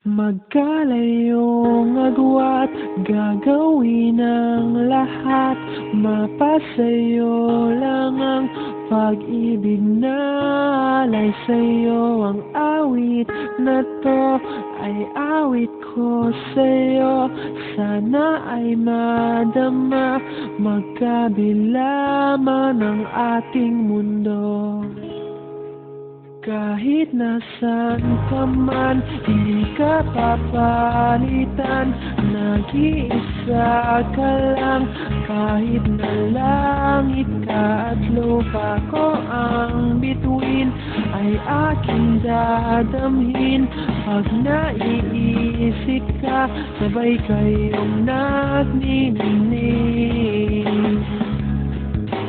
Magkalayong agwat, gagawin ang lahat. Mapasayo lang ang pag-ibig na alay sa'yo. Ang awit na to ay awit ko sa'yo. Sana ay madama, magkabila man ang ating mundo. Kahit nasan ka man, hindi ka papalitan. Nag-iisa ka lang, kahit na langit ka at lupa ko ang bituin, ay aking dadamhin. Pag naiisip ka, sabay kayong nagniningning.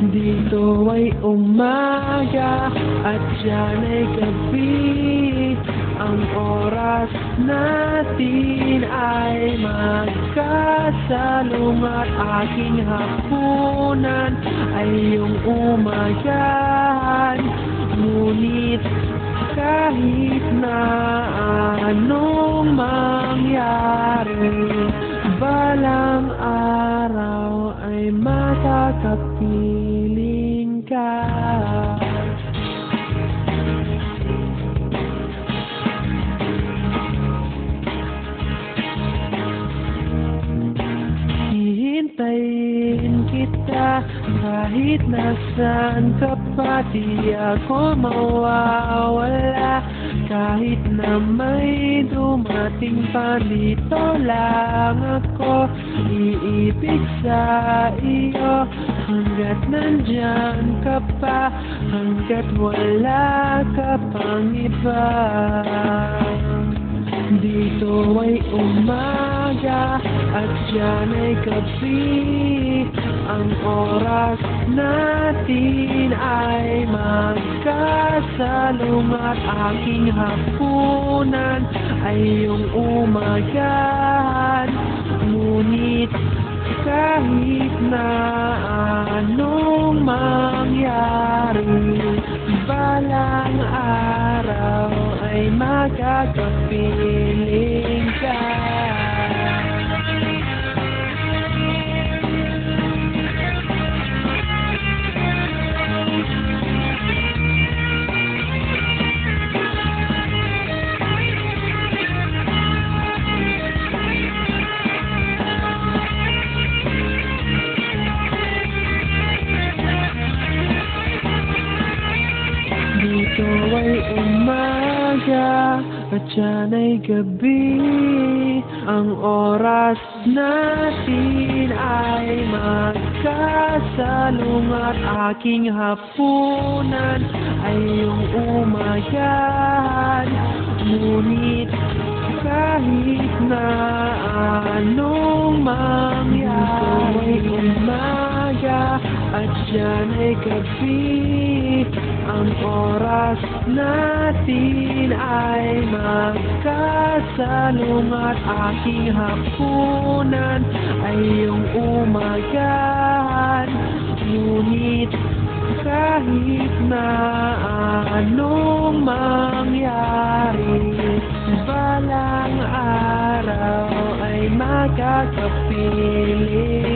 Dito ay umaga at diyan ay gabi. Ang oras natin ay magkasalungat. Aking hapunan ay iyong umagahan. Ngunit kahit na anong mangyari, balang araw ay makakapiling ka. Hihintayin kita kahit nasaan ka pa. Di ako mawawala kahit na may dumating pa. Dito lang ako iibig sa iyo hanggat nandyan ka pa, hanggat wala ka pang iba. Dito ay umaga at diyan ay gabi. Ang oras natin ay magkasalungat. Aking hapunan ay iyong umagahan. Ngunit kahit na anong mangyari, balang araw ay magkakapiling ka. Dito ay umaga at diyan ay gabi. Ang oras natin ay magkasalungat. Aking hapunan ay iyong umagahan. Ngunit kahit na anong mangyari, dito ay umaga at diyan ay gabi. Ang oras natin ay magkasalungat. Aking hapunan ay iyong umagahan. Ngunit kahit na anong mangyari, balang araw ay magkakapiling